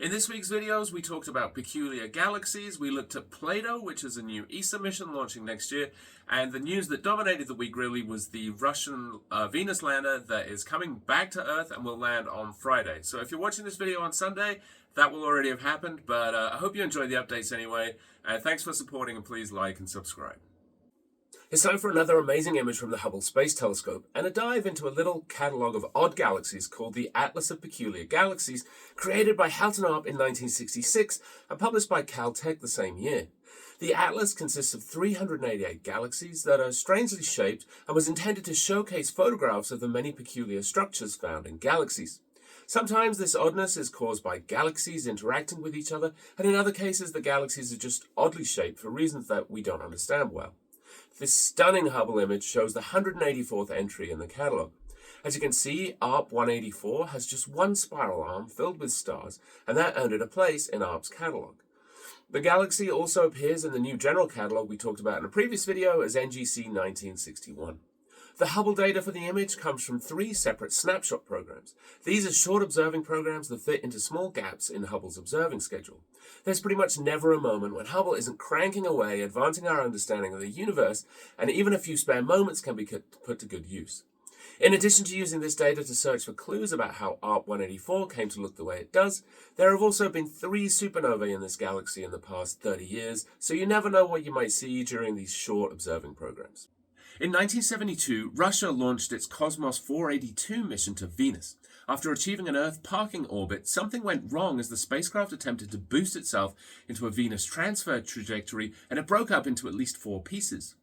In this week's videos, we talked about peculiar galaxies, we looked at Plato, which is a new ESA mission launching next year, and the news that dominated the week really was the Russian Venus lander that is coming back to Earth and will land on Friday. So if you're watching this video on Sunday, that will already have happened, but I hope you enjoyed the updates anyway, and thanks for supporting, and please like and subscribe. It's time for another amazing image from the Hubble Space Telescope and a dive into a little catalogue of odd galaxies called the Atlas of Peculiar Galaxies, created by Halton Arp in 1966 and published by Caltech the same year. The Atlas consists of 388 galaxies that are strangely shaped and was intended to showcase photographs of the many peculiar structures found in galaxies. Sometimes this oddness is caused by galaxies interacting with each other, and in other cases the galaxies are just oddly shaped for reasons that we don't understand well. This stunning Hubble image shows the 184th entry in the catalogue. As you can see, ARP 184 has just one spiral arm filled with stars, and that earned it a place in ARP's catalogue. The galaxy also appears in the new general catalogue we talked about in a previous video as NGC 1961. The Hubble data for the image comes from 3 separate snapshot programs. These are short observing programs that fit into small gaps in Hubble's observing schedule. There's pretty much never a moment when Hubble isn't cranking away, advancing our understanding of the universe, and even a few spare moments can be put to good use. In addition to using this data to search for clues about how ARP 184 came to look the way it does, there have also been 3 supernovae in this galaxy in the past 30 years, so you never know what you might see during these short observing programs. In 1972, Russia launched its Cosmos 482 mission to Venus. After achieving an Earth parking orbit, something went wrong as the spacecraft attempted to boost itself into a Venus transfer trajectory, and it broke up into at least 4 pieces.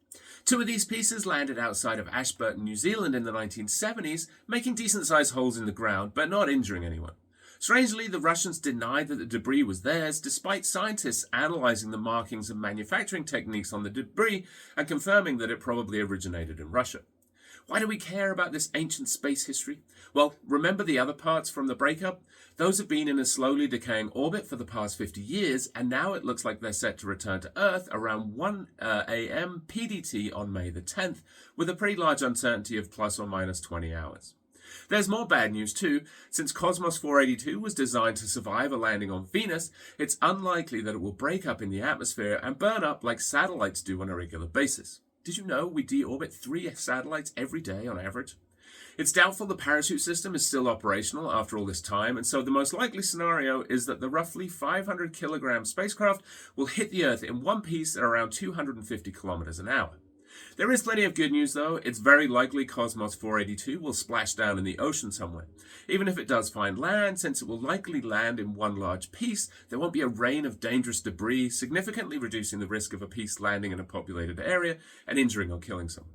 2 of these pieces landed outside of Ashburton, New Zealand in the 1970s, making decent-sized holes in the ground, but not injuring anyone. Strangely, the Russians denied that the debris was theirs, despite scientists analyzing the markings and manufacturing techniques on the debris and confirming that it probably originated in Russia. Why do we care about this ancient space history? Well, remember the other parts from the breakup? Those have been in a slowly decaying orbit for the past 50 years, and now it looks like they're set to return to Earth around 1 a.m. PDT on May the 10th, with a pretty large uncertainty of plus or minus 20 hours. There's more bad news too. Since Cosmos 482 was designed to survive a landing on Venus, it's unlikely that it will break up in the atmosphere and burn up like satellites do on a regular basis. Did you know we deorbit 3 satellites every day on average? It's doubtful the parachute system is still operational after all this time, and so the most likely scenario is that the roughly 500 kilogram spacecraft will hit the Earth in one piece at around 250 kilometers an hour. There is plenty of good news though. It's very likely Cosmos 482 will splash down in the ocean somewhere. Even if it does find land, since it will likely land in one large piece, there won't be a rain of dangerous debris, significantly reducing the risk of a piece landing in a populated area and injuring or killing someone.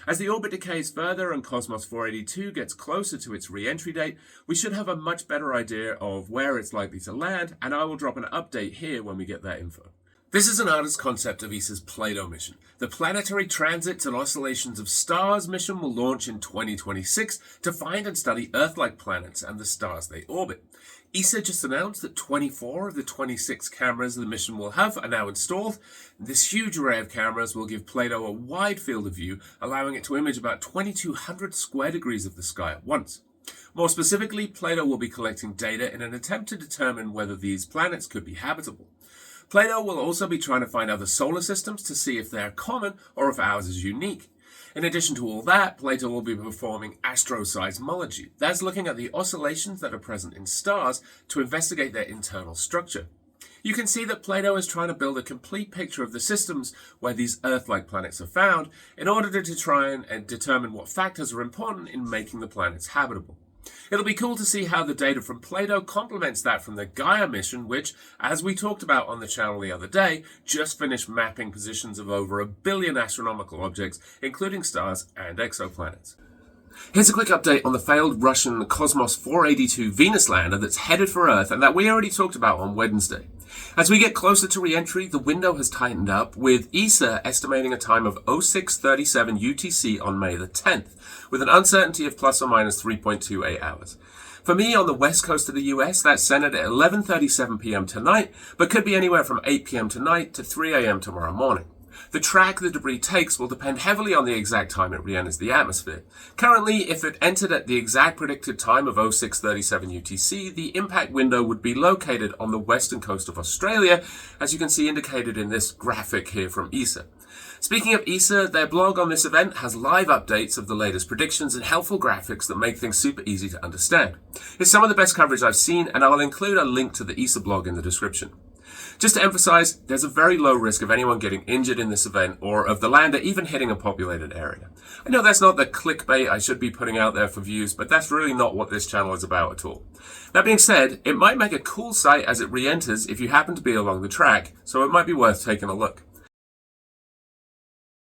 As the orbit decays further and Cosmos 482 gets closer to its re-entry date, we should have a much better idea of where it's likely to land, and I will drop an update here when we get that info. This is an artist's concept of ESA's Plato mission. The Planetary Transits and Oscillations of Stars mission will launch in 2026 to find and study Earth-like planets and the stars they orbit. ESA just announced that 24 of the 26 cameras the mission will have are now installed. This huge array of cameras will give Plato a wide field of view, allowing it to image about 2,200 square degrees of the sky at once. More specifically, Plato will be collecting data in an attempt to determine whether these planets could be habitable. Plato will also be trying to find other solar systems to see if they are common or if ours is unique. In addition to all that, Plato will be performing astroseismology. That's looking at the oscillations that are present in stars to investigate their internal structure. You can see that Plato is trying to build a complete picture of the systems where these Earth-like planets are found in order to try and determine what factors are important in making the planets habitable. It'll be cool to see how the data from Plato complements that from the Gaia mission, which, as we talked about on the channel the other day, just finished mapping positions of over 1 billion astronomical objects, including stars and exoplanets. Here's a quick update on the failed Russian Cosmos 482 Venus lander that's headed for Earth and that we already talked about on Wednesday. As we get closer to re-entry, the window has tightened up, with ESA estimating a time of 06:37 UTC on May the 10th, with an uncertainty of plus or minus 3.28 hours. For me, on the west coast of the US, that's centered at 11:37 p.m. tonight, but could be anywhere from 8 p.m. tonight to 3 a.m. tomorrow morning. The track the debris takes will depend heavily on the exact time it re-enters the atmosphere. Currently, if it entered at the exact predicted time of 0637 UTC, the impact window would be located on the western coast of Australia, as you can see indicated in this graphic here from ESA. Speaking of ESA, their blog on this event has live updates of the latest predictions and helpful graphics that make things super easy to understand. It's some of the best coverage I've seen, and I will include a link to the ESA blog in the description. Just to emphasize, there's a very low risk of anyone getting injured in this event or of the lander even hitting a populated area. I know that's not the clickbait I should be putting out there for views, but that's really not what this channel is about at all. That being said, it might make a cool sight as it re-enters if you happen to be along the track, so it might be worth taking a look.